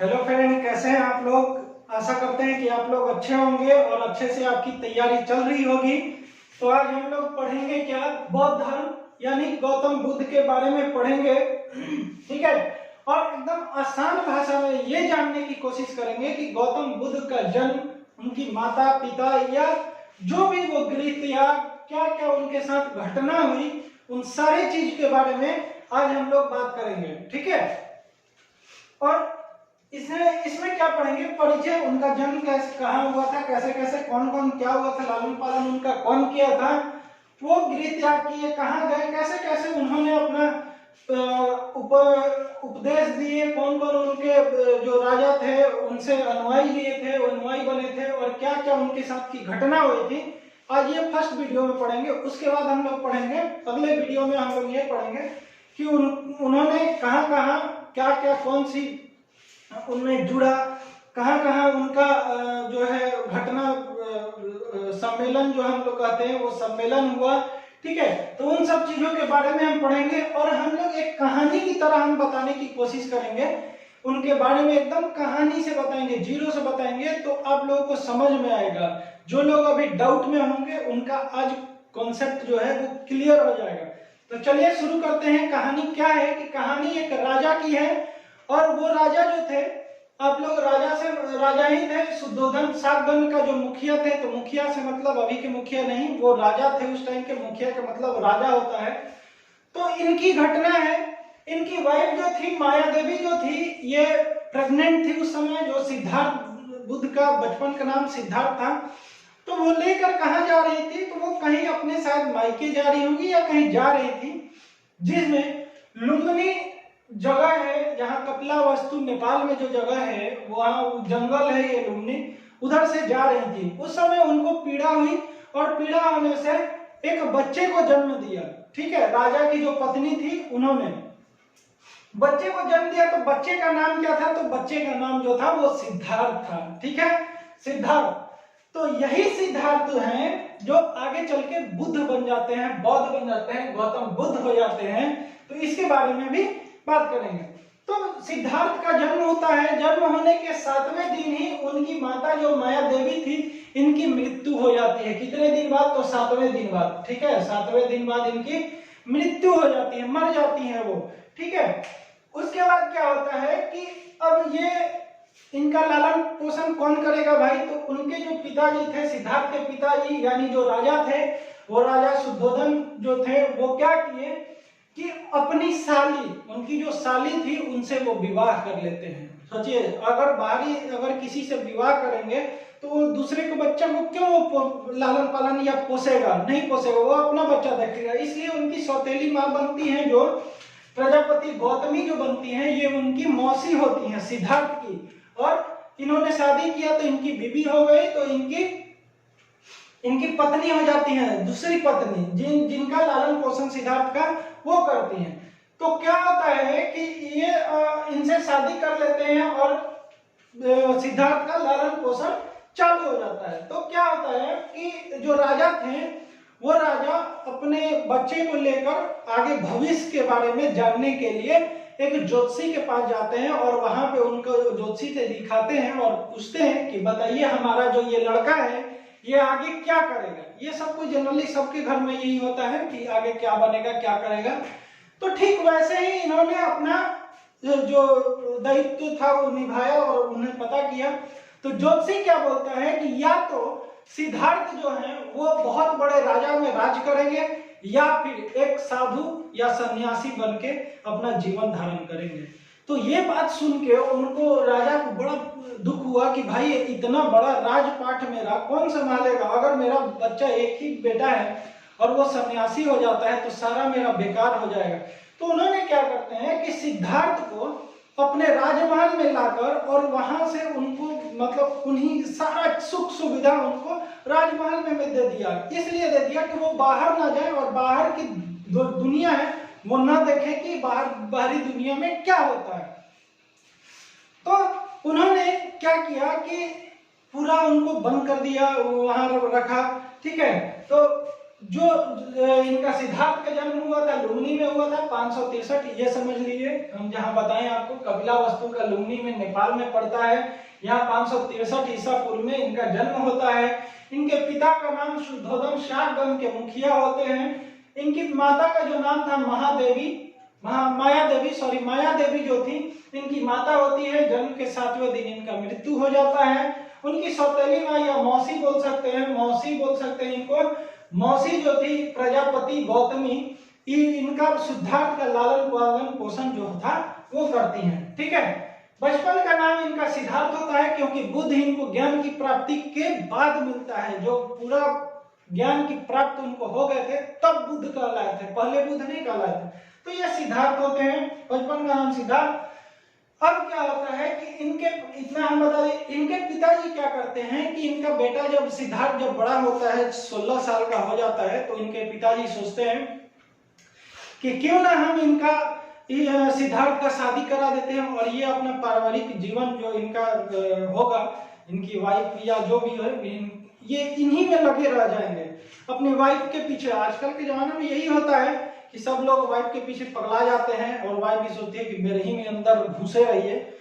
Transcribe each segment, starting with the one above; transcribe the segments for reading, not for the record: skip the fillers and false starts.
Hello friend, कैसे हैं आप लोग। आशा करते हैं कि आप लोग अच्छे होंगे और अच्छे से आपकी तैयारी चल रही होगी। तो आज हम लोग पढ़ेंगे क्या, बौद्ध धर्म यानी गौतम बुद्ध के बारे में पढ़ेंगे। ठीक है। और एकदम आसान भाषा में ये जानने की कोशिश करेंगे कि गौतम बुद्ध का जन्म, उनकी माता पिता या जो भी वो गृह त्याग, क्या क्या उनके साथ घटना हुई, उन सारी चीज के बारे में आज हम लोग बात करेंगे। ठीक है। और इसमें क्या पढ़ेंगे, परिचय, उनका जन्म कैसे, कहाँ हुआ था, कैसे कैसे कौन कौन क्या हुआ था, लालन पालन उनका कौन किया था, वो गृह त्याग किए, कहाँ गए, कैसे कैसे उन्होंने अपना उपदेश दिए, कौन कौन उनके जो राजा थे उनसे अनुयायी लिए थे, अनुयायी बने थे, और क्या क्या उनके साथ की घटना हुई थी। आज ये फर्स्ट वीडियो में पढ़ेंगे। उसके बाद हम लोग पढ़ेंगे, अगले वीडियो में हम लोग ये पढ़ेंगे कि उन्होंने कहाँ कहाँ क्या क्या कौन सी उनमें जुड़ा, कहाँ कहाँ उनका जो है घटना, सम्मेलन जो हम लोग कहते हैं वो सम्मेलन हुआ। ठीक है। तो उन सब चीजों के बारे में हम पढ़ेंगे और हम लोग एक कहानी की तरह हम बताने की कोशिश करेंगे उनके बारे में, एकदम कहानी से बताएंगे, जीरो से बताएंगे, तो आप लोगों को समझ में आएगा। जो लोग अभी डाउट में होंगे उनका आज कॉन्सेप्ट जो है वो क्लियर हो जाएगा। तो चलिए शुरू करते हैं। कहानी क्या है कि कहानी एक राजा की है, और वो राजा जो थे, आप लोग राजा ही थे, शुद्धोधन शाकगन का जो मुखिया थे। तो मुखिया से मतलब अभी के मुखिया नहीं, वो राजा थे उस टाइम के। मुखिया का मतलब राजा होता है। तो इनकी घटना है, इनकी वाइफ जो थी माया देवी जो थी, ये प्रेग्नेंट थी उस समय। जो सिद्धार्थ बुद्ध का बचपन का नाम सिद्धार्थ था। तो वो लेकर कहाँ जा रही थी, तो वो कहीं अपने शायद मायके जा रही होगी या कहीं जा रही थी, जिसमें लुम्बिनी जगह है, जहाँ कपिलावस्तु नेपाल में जो जगह है, वहाँ जंगल है ये लुम्बिनी, उधर से जा रही थी। उस समय उनको पीड़ा हुई और पीड़ा होने से एक बच्चे को जन्म दिया। ठीक है। राजा की जो पत्नी थी उन्होंने बच्चे को जन्म दिया। तो बच्चे का नाम क्या था, तो बच्चे का नाम जो था वो सिद्धार्थ था। ठीक है, सिद्धार्थ। तो यही सिद्धार्थ हैं जो आगे चल के बुद्ध बन जाते हैं, बौद्ध बन जाते हैं, गौतम बुद्ध हो जाते हैं। तो इसके बारे में भी बात करेंगे। तो सिद्धार्थ का जन्म होता है। जन्म होने के 7वें दिन ही उनकी माता जो माया देवी थी, इनकी मृत्यु हो जाती है। कितने दिन बाद, तो 7वें दिन बाद। ठीक है, 7वें दिन बाद इनकी मृत्यु हो जाती है, मर जाती है वो। ठीक है। उसके बाद क्या होता है कि अब ये इनका लालन पोषण कौन करेगा भाई, तो उनके जो पिताजी थे, सिद्धार्थ के पिताजी यानी जो राजा थे, वो राजा शुद्धोधन जो थे, वो क्या किए कि अपनी साली, उनकी जो साली थी, उनसे वो विवाह कर लेते हैं। सोचिए, अगर किसी से विवाह करेंगे तो वो दूसरे के बच्चा को क्यों लालन पालन या पोसेगा, नहीं पोसेगा, वो अपना बच्चा देखेगा। इसलिए उनकी सौतेली माँ बनती है जो प्रजापति गौतमी जो बनती हैं, ये उनकी मौसी होती हैं सिद्धार्थ की। और इन्होंने शादी किया तो इनकी बीबी हो गई, तो इनकी पत्नी हो जाती है, दूसरी पत्नी जिनका लालन पोषण सिद्धार्थ का वो करती हैं। तो क्या होता है कि ये इनसे शादी कर लेते हैं और सिद्धार्थ का लालन पोषण चालू हो जाता है। तो क्या होता है कि जो राजा थे, वो राजा अपने बच्चे को लेकर आगे भविष्य के बारे में जानने के लिए एक ज्योतिषी के पास जाते हैं, और वहां पे उनको ज्योतिषी से दिखाते हैं और पूछते हैं कि बताइए हमारा जो ये लड़का है ये आगे क्या करेगा। ये सब कुछ जनरली सबके घर में यही होता है कि आगे क्या बनेगा, क्या करेगा। तो ठीक वैसे ही इन्होंने अपना जो दायित्व था वो निभाया और उन्हें पता किया। तो ज्योतिषी क्या बोलता है कि या तो सिद्धार्थ जो है वो बहुत बड़े राजा में राज करेंगे, या फिर एक साधु या सन्यासी बनके अपना जीवन धारण करेंगे। तो ये बात सुन के उनको, राजा को बड़ा दुख हुआ कि भाई इतना बड़ा राजपाट मेरा कौन संभालेगा। अगर मेरा बच्चा एक ही बेटा है और वो सन्यासी हो जाता है तो सारा मेरा बेकार हो जाएगा। तो उन्होंने क्या करते हैं कि सिद्धार्थ को अपने राजमहल में लाकर और वहां से उनको मतलब उन्हीं सारा सुख सुविधा उनको राजमहल में दे दिया। इसलिए दे दिया कि वो बाहर ना जाए और बाहर की जो दुनिया है वो ना देखे कि बाहरी दुनिया में क्या होता है। तो उन्होंने क्या किया कि पूरा उनको बंद कर दिया, वहां रखा। ठीक है। तो जो इनका सिद्धार्थ का जन्म हुआ था लुम्बिनी में हुआ था 563, ये समझ लीजिए। हम जहां बताएं आपको, कपिलावस्तु का लुम्बिनी में नेपाल में पड़ता है। यहाँ 563 ईसा पूर्व में इनका जन्म होता है। इनके पिता का नाम शुद्धोदन शाकगण के मुखिया होते हैं। इनकी माता का जो नाम था माया देवी जो थी इनकी माता होती है। जन्म के 7वें दिन इनका मृत्यु हो जाता है। उनकी सौतेली माँ या मौसी बोल सकते हैं इनको। मौसी जो थी प्रजापति गौतमी, इनका सिद्धार्थ का लालन पालन पोषण जो था वो करती हैं। ठीक है, बचपन का नाम इनका सिद्धार्थ होता है क्योंकि बुद्ध इनको ज्ञान की प्राप्ति के बाद मिलता है। जो पूरा ज्ञान की प्राप्त उनको हो गए थे तब बुद्ध कहलाए थे, पहले बुद्ध नहीं कहलाए थे। तो ये सिद्धार्थ होते हैं, बचपन का नाम सिद्धार्थ। अब क्या होता है कि इनके, इतना हम बता दें, इनके पिताजी क्या करते हैं कि इनका बेटा जब सिद्धार्थ जब बड़ा होता है 16 साल का हो जाता है तो इनके पिताजी सोचते हैं कि क्यों ना हम इनका सिद्धार्थ का शादी करा देते हैं और ये अपना पारिवारिक जीवन जो इनका होगा, इनकी वाइफ या जो भी है ये इन्हीं में लगे रह जाएंगे, अपनी वाइफ के पीछे। आजकल के जमाने में यही होता है कि सब लोग वाइफ के पीछे पगला जाते हैं और वाइफ भी सोचती है कि मेरे ही में अंदर घुसे रहिए,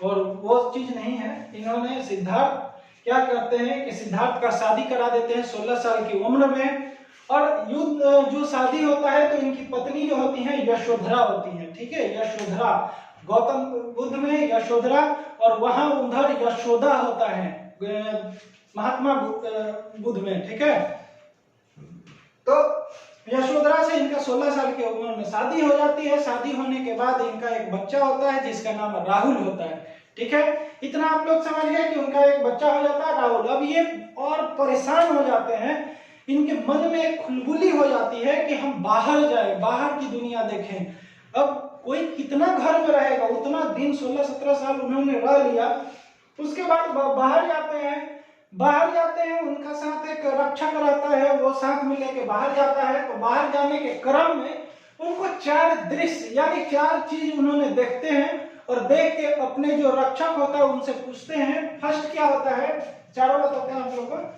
और वो चीज नहीं है। इन्होंने सिद्धार्थ क्या करते हैं कि सिद्धार्थ का शादी करा देते हैं 16 साल की उम्र में। और युद्ध जो शादी होता है तो इनकी पत्नी जो होती है यशोधरा होती है। ठीक है, यशोधरा, गौतम बुद्ध में यशोधरा और वहां उधर यशोदा होता है महात्मा बुद्ध में। ठीक है, तो यशोधरा से इनका 16 साल की उम्र में शादी हो जाती है। शादी होने के बाद इनका एक बच्चा होता है जिसका नाम राहुल होता है। ठीक है, इतना आप लोग समझ गए कि उनका एक बच्चा हो जाता है राहुल। अब ये और परेशान हो जाते हैं, इनके मन में एक खुलबुली हो जाती है कि हम बाहर जाएं, बाहर की दुनिया देखें। अब कोई कितना घर में रहेगा, उतना दिन 16-17 साल उन्होंने रह लिया। उसके बाद बाहर जाते हैं, उनका साथ एक रक्षक रहता है, वो साथ में लेके बाहर जाता है। तो बाहर जाने के क्रम में उनको 4 दृश्य यानी 4 चीज उन्होंने देखते हैं, और देख के अपने जो रक्षक होता है उनसे पूछते हैं। फर्स्ट क्या होता है, चारों बताते हैं आप लोगों को।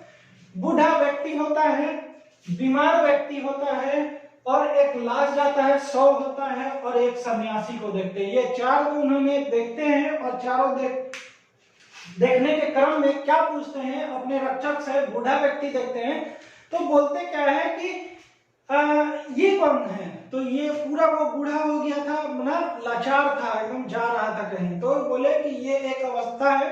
बूढ़ा व्यक्ति होता है, बीमार व्यक्ति होता है, और एक लाश जाता है, शव होता है, और एक सन्यासी को देखते हैं। ये 4 को उन्होंने देखते हैं, और चारों देखने के क्रम में क्या पूछते हैं अपने रक्षक से। बूढ़ा व्यक्ति देखते हैं तो बोलते क्या है कि ये कौन है। तो ये पूरा वो बूढ़ा हो गया था, ना लाचार था, एकदम जा रहा था कहीं। तो बोले कि ये एक अवस्था है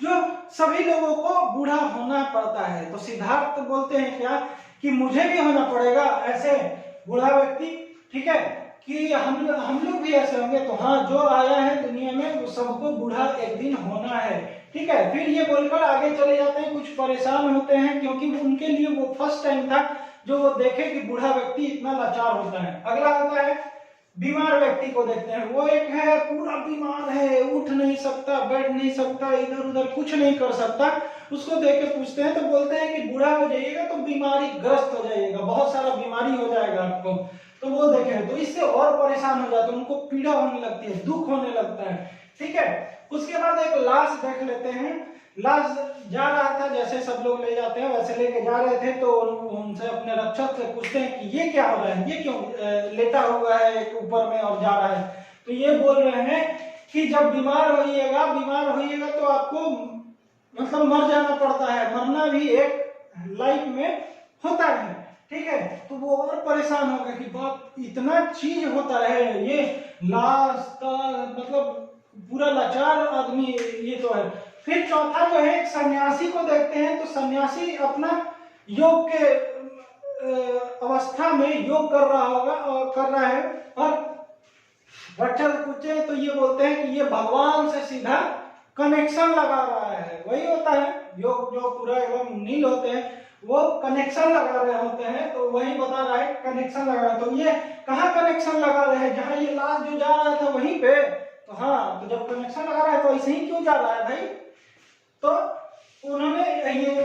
जो सभी लोगों को बूढ़ा होना पड़ता है। तो सिद्धार्थ बोलते हैं क्या कि मुझे भी होना पड़ेगा ऐसे बूढ़ा व्यक्ति। ठीक है, कि हम लोग भी ऐसे होंगे। तो हाँ, जो आया है दुनिया में वो सबको बूढ़ा एक दिन होना है। ठीक है, फिर ये बोलकर आगे चले जाते हैं। कुछ परेशान होते हैं क्योंकि उनके लिए वो फर्स्ट टाइम था जो वो देखे कि बूढ़ा व्यक्ति इतना लाचार होता है। अगला होता है बीमार व्यक्ति को देखते हैं। वो एक है पूरा बीमार है, उठ नहीं सकता, बैठ नहीं सकता, इधर उधर कुछ नहीं कर सकता। उसको देख के पूछते हैं तो बोलते हैं कि बूढ़ा हो जाइएगा तो बीमारी ग्रस्त हो जाइएगा, बहुत सारा बीमारी हो जाएगा आपको। तो वो देखे तो इससे और परेशान हो जाते हैं, उनको पीड़ा होने लगती है, दुख होने लगता है। ठीक है, उसके बाद एक लाश देख लेते हैं। लाश जा रहा था, जैसे सब लोग ले जाते हैं वैसे लेके जा रहे थे। तो उनसे अपने रक्षक से पूछते हैं कि ये क्या हो रहा है, ये क्यों लेटा हुआ है एक ऊपर में और जा रहा है। तो ये बोल रहे हैं कि जब बीमार होइएगा तो आपको मतलब मर जाना पड़ता है, मरना भी एक लाइफ में होता है। ठीक है, तो वो और परेशान हो गए कि बाप इतना चीज होता है, ये लाश का मतलब पूरा लाचार आदमी ये तो है। फिर चौथा जो है एक सन्यासी को देखते हैं। तो सन्यासी अपना योग के अवस्था में योग कर रहा है और रक्षक पूछे तो ये बोलते हैं कि ये भगवान से सीधा कनेक्शन लगा रहा है। वही होता है योग, जो पूरा एकदम नील होते हैं वो कनेक्शन लगा रहे होते हैं। तो वही बता रहा है कनेक्शन लगा रहा है। तो ये कहाँ कनेक्शन लगा रहे हैं, जहाँ ये लाश जो जा रहा था वहीं पे। तो हाँ, तो जब कनेक्शन लगा रहा है तो ऐसे ही क्यों जा रहा है भाई। तो उन्होंने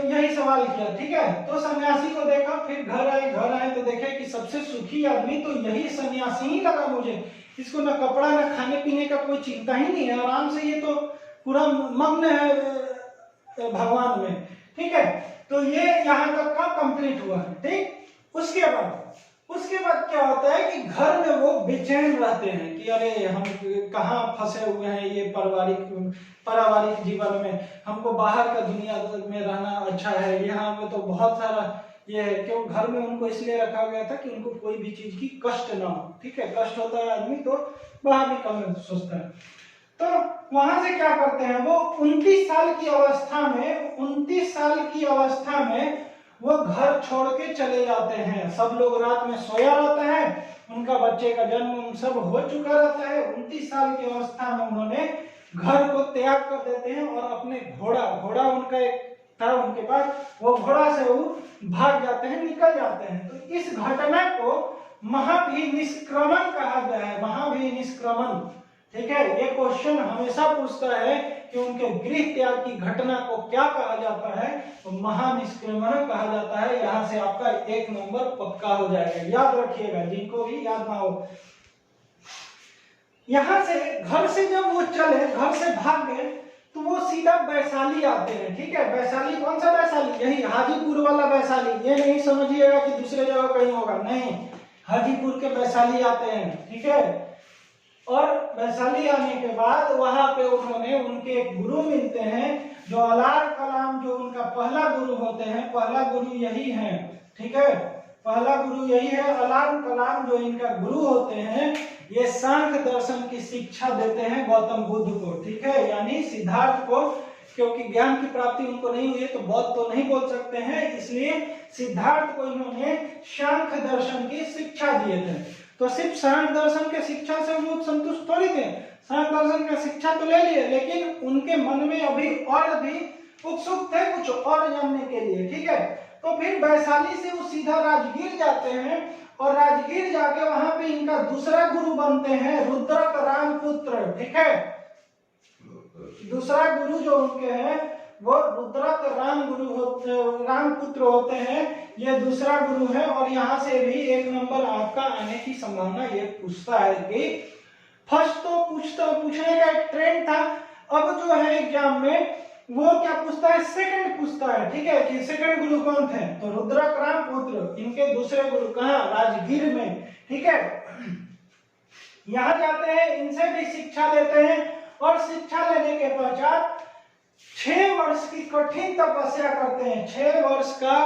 यही सवाल किया। ठीक है, तो सन्यासी को देखा, फिर घर आए तो देखे कि सबसे सुखी आदमी तो यही सन्यासी ही लगा मुझे। इसको ना कपड़ा ना खाने पीने का कोई चिंता ही नहीं है, आराम से ये तो पूरा मग्न है भगवान में। ठीक है, तो ये यहाँ तक का कंप्लीट हुआ। ठीक, उसके बाद क्या होता है कि घर में वो बेचैन रहते हैं कि अरे हम कहाँ फंसे हुए हैं ये पारिवारिक जीवन में, हमको बाहर का दुनिया में रहना अच्छा है, यहाँ में तो बहुत सारा ये है। क्यों घर में उनको इसलिए रखा गया था कि उनको कोई भी चीज की कष्ट ना हो। ठीक है, कष्ट होता है आदमी तो बाहर भी कम सोचता है। तो वहां से क्या करते हैं वो 29 साल की अवस्था में वो घर छोड़ के चले जाते हैं। सब लोग रात में सोया रहता है, उनका बच्चे का जन्म सब हो चुका रहता है। 29 साल की अवस्था में उन्होंने घर को त्याग कर देते हैं और अपने घोड़ा उनका एक था उनके पास, वो घोड़ा से वो भाग जाते हैं, निकल जाते हैं। तो इस घटना को महाभिनिष्क्रमण कहा गया है, महाभिनिष्क्रमण। ठीक है, ये क्वेश्चन हमेशा पूछता है कि उनके गृह त्याग की घटना को क्या कहा जाता है, तो महानिष्क्रमण कहा जाता है। यहाँ से आपका 1 नंबर पक्का हो जाएगा, याद रखिएगा, जिनको भी याद ना हो। यहाँ से घर से जब वो चले, घर से भाग गए, तो वो सीधा वैशाली आते हैं। ठीक है, वैशाली कौन सा वैशाली, यही हाजीपुर वाला वैशाली। ये नहीं समझिएगा कि दूसरे जगह कहीं होगा, नहीं, हाजीपुर के वैशाली आते हैं। ठीक है, और वैशाली आने के बाद वहां पे उन्होंने उनके एक गुरु मिलते हैं जो अलार कलाम, जो उनका पहला गुरु होते हैं, पहला गुरु यही है। ठीक है, पहला गुरु यही है, अलार कलाम जो इनका गुरु होते हैं। ये सांख्य दर्शन की शिक्षा देते हैं गौतम बुद्ध को। ठीक है, यानी सिद्धार्थ को, क्योंकि ज्ञान की प्राप्ति उनको नहीं हुई तो बौद्ध तो नहीं बोल सकते हैं, इसलिए सिद्धार्थ को इन्होंने सांख्य दर्शन की शिक्षा दिए थे। तो सिर्फ सांख्य दर्शन के शिक्षा से वो संतुष्ट थोड़ी थे, सांख्य दर्शन का शिक्षा तो ले लिए, लेकिन उनके मन में अभी और भी उत्सुक थे कुछ और जानने के लिए। ठीक है, तो फिर वैशाली से वो सीधा राजगीर जाते हैं और राजगीर जाके वहां पे इनका दूसरा गुरु बनते हैं रुद्रक रामपुत्र। ठीक है, दूसरा गुरु जो उनके हैं वो रुद्रक रामपुत्र होते हैं, ये दूसरा गुरु है। और यहाँ से भी 1 नंबर आपका आने की संभावना ये पूछता है कि फर्स्ट तो पूछने का एक ट्रेंड था, अब जो है एग्जाम में वो क्या पूछता है, सेकंड पूछता है। ठीक है, कि सेकंड गुरु कौन थे, तो रुद्रक रामपुत्र, इनके दूसरे गुरु कहाँ, राजगीर में। ठीक है, यहाँ जाते हैं, इनसे भी शिक्षा लेते हैं और शिक्षा लेने के पश्चात 6 वर्ष की कठिन तपस्या करते हैं। 6 वर्ष का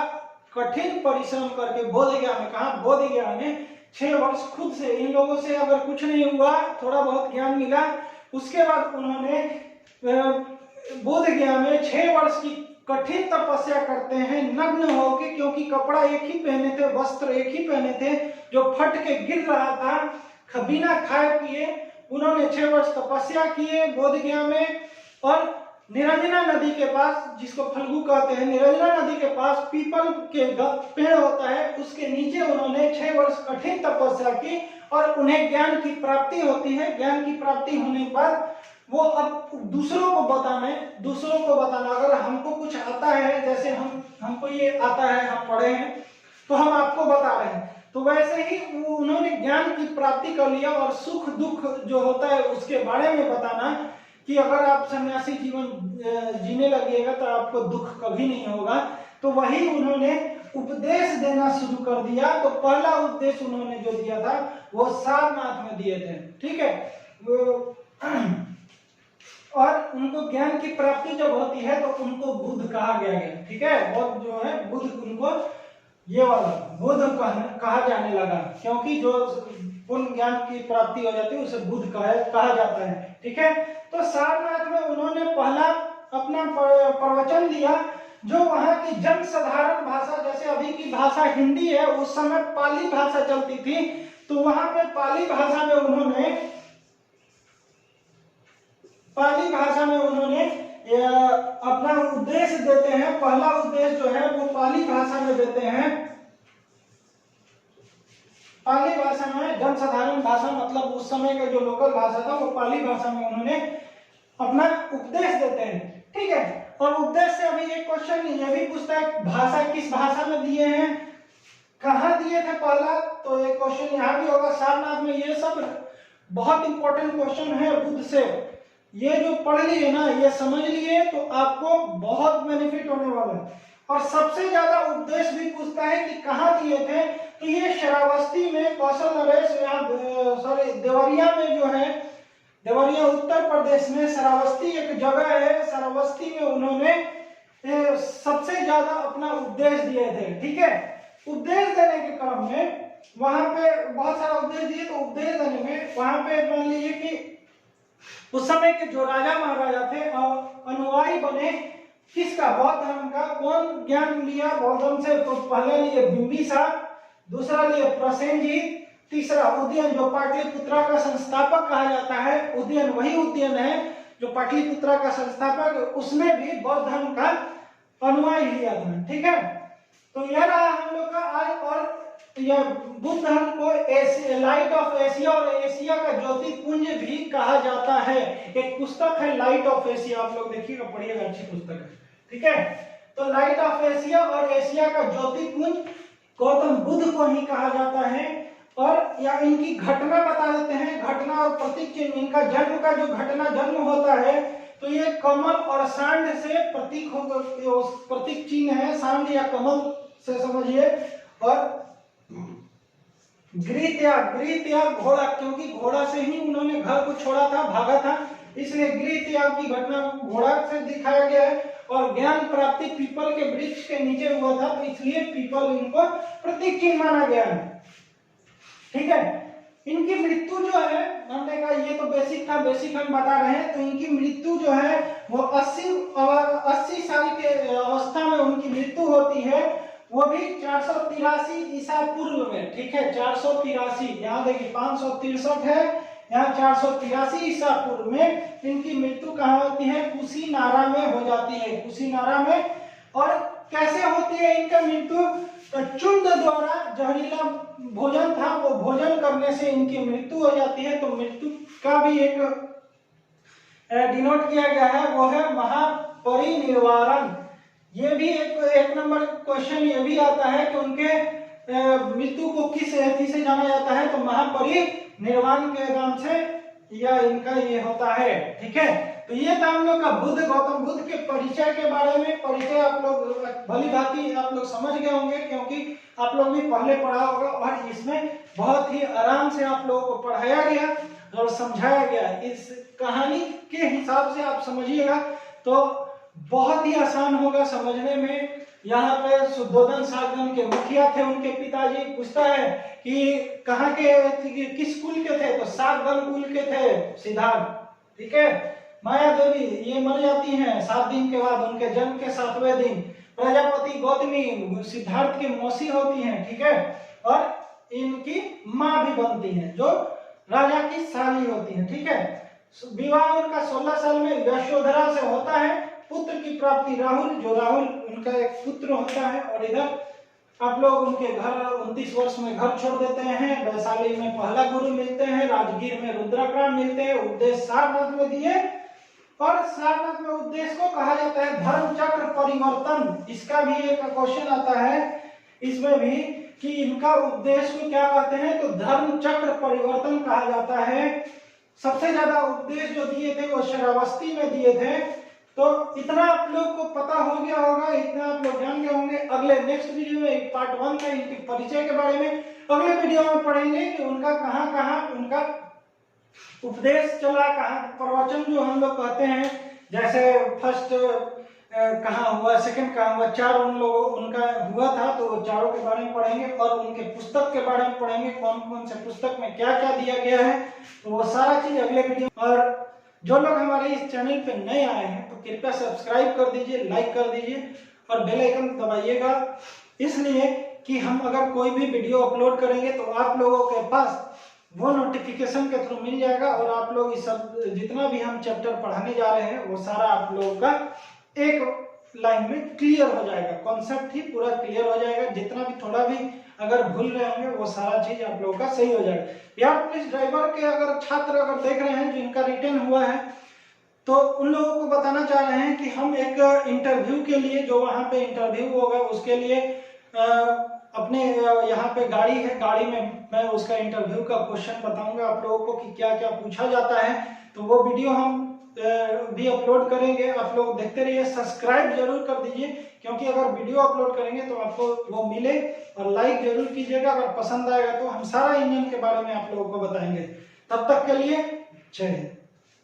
कठिन परिश्रम करके बोधगया में, कहा बोधगया में 6 वर्ष खुद से, इन लोगों से अगर कुछ नहीं हुआ, थोड़ा बहुत ज्ञान मिला, उसके बाद उन्होंने बोधगया में 6 वर्ष की कठिन तपस्या करते हैं नग्न होके, क्योंकि कपड़ा एक ही पहने थे, वस्त्र एक ही पहने थे, जो फट के गिर रहा था। बिना खाए पिए उन्होंने 6 वर्ष तपस्या किए बोधगया में। और निरंजना नदी के पास, जिसको फल्गु कहते हैं, निरंजना नदी के पास पीपल के पेड़ होता है, उसके नीचे उन्होंने 6 वर्ष कठिन तपस्या की और उन्हें ज्ञान की प्राप्ति होती है। ज्ञान की प्राप्ति होने पर वो अब दूसरों को बताना, अगर हमको कुछ आता है, जैसे हमको ये आता है, हम पढ़े हैं तो हम आपको बता रहे हैं, तो वैसे ही वो उन्होंने ज्ञान की प्राप्ति कर लिया और सुख दुख जो होता है उसके बारे में बताना, कि अगर आप सन्यासी जीवन जीने लगिएगा तो आपको दुख कभी नहीं होगा। तो वही उन्होंने उपदेश देना शुरू कर दिया। तो पहला उपदेश उन्होंने जो दिया था वो सारनाथ में दिए थे। ठीक है, और उनको ज्ञान की प्राप्ति जब होती है तो उनको बुद्ध कहा गया है। ठीक है, बौद्ध जो है, बुद्ध उनको ये वाला बुद्ध कहा जाने लगा, क्योंकि जो पूर्ण ज्ञान की प्राप्ति हो जाती है उसे बुद्ध कहा जाता है। ठीक है, तो सारनाथ में उन्होंने पहला अपना प्रवचन दिया, जो वहां की जन साधारण भाषा, जैसे अभी की भाषा हिंदी है, उस समय पाली भाषा चलती थी, तो वहां पे पाली भाषा में उन्होंने अपना उद्देश्य देते हैं। पहला उद्देश्य जो है वो पाली भाषा में देते हैं। पाली भाषा में, जनसाधारण भाषा मतलब उस समय का जो लोकल भाषा था, वो पाली भाषा में उन्होंने अपना उपदेश देते हैं। ठीक है, और उपदेश से अभी एक क्वेश्चन ये भी पूछता है, भाषा किस भाषा में दिए हैं, कहाँ दिए थे पहला, तो एक क्वेश्चन यहाँ भी होगा सारनाथ में। ये सब बहुत इंपॉर्टेंट क्वेश्चन है बुद्ध से। ये जो पढ़ लिए ना, ये समझ लिए तो आपको बहुत बेनिफिट होने वाला है। और सबसे ज्यादा उपदेश भी पूछता है कि कहाँ दिए थे, तो ये श्रावस्ती में कौशल नरेश देवरिया में जो है, देवरिया उत्तर प्रदेश में श्रावस्ती एक जगह है, श्रावस्ती में उन्होंने सबसे ज्यादा अपना उपदेश दिए थे। ठीक है, उपदेश देने के क्रम में वहां पे बहुत सारा उपदेश दिए, तो उपदेश देने में वहां पे मान लीजिए कि उस समय के जो राजा महाराजा थे अनुयायी बने किसका, बौद्ध धर्म का। कौन ज्ञान लिया बौद्ध धर्म से, तो पहले लिए बिंबिसार, दूसरा लिए प्रसेनजीत, तीसरा उदयन जो पाटलिपुत्रा का संस्थापक कहा जाता है। उदयन वही उदयन है जो पाटलिपुत्रा का संस्थापक, उसने भी बौद्ध धर्म का अनुयायी लिया था। ठीक है, तो यह रहा हम लोग का आज। और यह बुद्ध धर्म को लाइट ऑफ एशिया और एशिया का ज्योतिपुंज भी कहा जाता है। एक पुस्तक है लाइट ऑफ एशिया, आप लोग देखिएगा, पढ़िएगा, अच्छी पुस्तक है। ठीक है, तो लाइट ऑफ एशिया और एशिया का ज्योतिपुंज गौतम बुद्ध को ही कहा जाता है। और या इनकी घटना बता देते हैं, घटना और प्रतीक चिन्ह। इनका जन्म का जो घटना जन्म होता है, तो ये कमल और सांड से प्रतीक प्रतीक चिन्ह है, सांड या कमल से समझिए। और गृह त्याग घोड़ा, क्योंकि घोड़ा से ही उन्होंने घर को छोड़ा था, भागा था, इसलिए गृह त्याग की घटना घोड़ा से दिखाया गया है। और ज्ञान प्राप्ति पीपल के वृक्ष के नीचे हुआ था, तो इसलिए पीपल इनको प्रतीक चिन्ह माना गया है। ठीक है, इनकी मृत्यु जो है, हमने कहा ये तो बेसिक था, बेसिक हम बता रहे हैं। तो इनकी मृत्यु जो है वो 80 साल के अवस्था में उनकी मृत्यु होती है, वो भी 483 ईसा पूर्व में। ठीक है, 483, यहाँ देखिए 563 है, यहाँ 483 ईसा पूर्व में इनकी मृत्यु कहाँ होती है, कुशीनारा में हो जाती है, कुशीनारा में। और कैसे होती है इनका मृत्यु, तो चुंड द्वारा जहरीला भोजन था, वो भोजन करने से इनकी मृत्यु हो जाती है। तो मृत्यु का भी एक डिनोट किया गया है, वो है महापरिनिर्वाण। ये भी एक नंबर क्वेश्चन ये भी आता है कि उनके मृत्यु को किस तिथि से जाना जाता है, तो महापरिनिर्वाण के नाम से या इनका ये होता है। ठीक है, तो ये था हम लोग का गौतम बुद्ध के परिचय के बारे में। परिचय आप लोग भली भांति आप लोग समझ गए होंगे, क्योंकि आप लोग भी पहले पढ़ा होगा, और इसमें बहुत ही आराम से आप लोगों को पढ़ाया गया और समझाया गया। इस कहानी के हिसाब से आप समझिएगा तो बहुत ही आसान होगा समझने में। यहाँ पे शुद्धोधन साधन के मुखिया थे, उनके पिताजी। पूछता है कि कहाँ के, किस कुल के थे, तो सातगन कुल के थे सिद्धार्थ। ठीक है, माया देवी ये मर जाती हैं 7 दिन के बाद, उनके जन्म के 7वें दिन। प्रजापति गौतमी सिद्धार्थ की मौसी होती हैं। ठीक है, और इनकी माँ भी बनती है, जो राजा की साली होती है। ठीक है, विवाह उनका 16 साल में यशोधरा से होता है। पुत्र की प्राप्ति राहुल, जो राहुल उनका एक पुत्र होता है। और इधर आप लोग उनके घर 29 वर्ष में घर छोड़ देते हैं। वैशाली में पहला गुरु मिलते हैं, राजगीर में रुद्राक्राम मिलते हैं, उपदेश सारनाथ में दिए। और सारनाथ में उपदेश को कहा जाता है धर्म चक्र परिवर्तन। इसका भी एक क्वेश्चन आता है इसमें भी कि इनका उपदेश को क्या कहते हैं, तो धर्म चक्र परिवर्तन कहा जाता है। सबसे ज्यादा उपदेश जो दिए थे वो श्रावस्ती में दिए थे। तो इतना आप लोग को पता हो गया होगा, इतना आप लोग जान गए होंगे। अगले नेक्स्ट वीडियो में पार्ट 1 में इनके परिचय के बारे में अगले वीडियो में पढ़ेंगे कि उनका कहाँ कहाँ उनका उपदेश चला, कहाँ प्रवचन जो हम लोग कहते हैं, जैसे फर्स्ट कहाँ हुआ, सेकंड कहाँ हुआ, 4 उन लोगों उनका हुआ था, तो चारों के बारे में पढ़ेंगे। और उनके पुस्तक के बारे में पढ़ेंगे, कौन कौन से पुस्तक में क्या क्या दिया गया है, तो वो सारा चीज अगले वीडियो। और जो लोग हमारे इस चैनल पे नए आए हैं तो कृपया सब्सक्राइब कर दीजिए, लाइक कर दीजिए और बेल आइकन दबाइएगा, इसलिए कि हम अगर कोई भी वीडियो अपलोड करेंगे तो आप लोगों के पास वो नोटिफिकेशन के थ्रू मिल जाएगा। और आप लोग इस सब जितना भी हम चैप्टर पढ़ाने जा रहे हैं वो सारा आप लोगों का एक लाइन में क्लियर हो जाएगा, कॉन्सेप्ट ही पूरा क्लियर हो जाएगा। जितना भी थोड़ा भी अगर भूल रहे होंगे वो सारा चीज आप लोगों का सही हो जाएगा। बिहार पुलिस ड्राइवर के अगर छात्र अगर देख रहे हैं जिनका रिटर्न हुआ है, तो उन लोगों को बताना चाह रहे हैं कि हम एक इंटरव्यू के लिए, जो वहाँ पे इंटरव्यू होगा उसके लिए अपने यहाँ पे गाड़ी है, गाड़ी में मैं उसका इंटरव्यू का क्वेश्चन बताऊंगा आप लोगों को कि क्या क्या पूछा जाता है। तो वो वीडियो हम भी अपलोड करेंगे। आप लोग देखते रहिए, सब्सक्राइब जरूर कर दीजिए, क्योंकि अगर वीडियो अपलोड करेंगे तो आपको वो मिले, और लाइक जरूर कीजिएगा। अगर पसंद आएगा तो हम सारा इंजन के बारे में आप लोगों को बताएंगे। तब तक के लिए जय हिंद।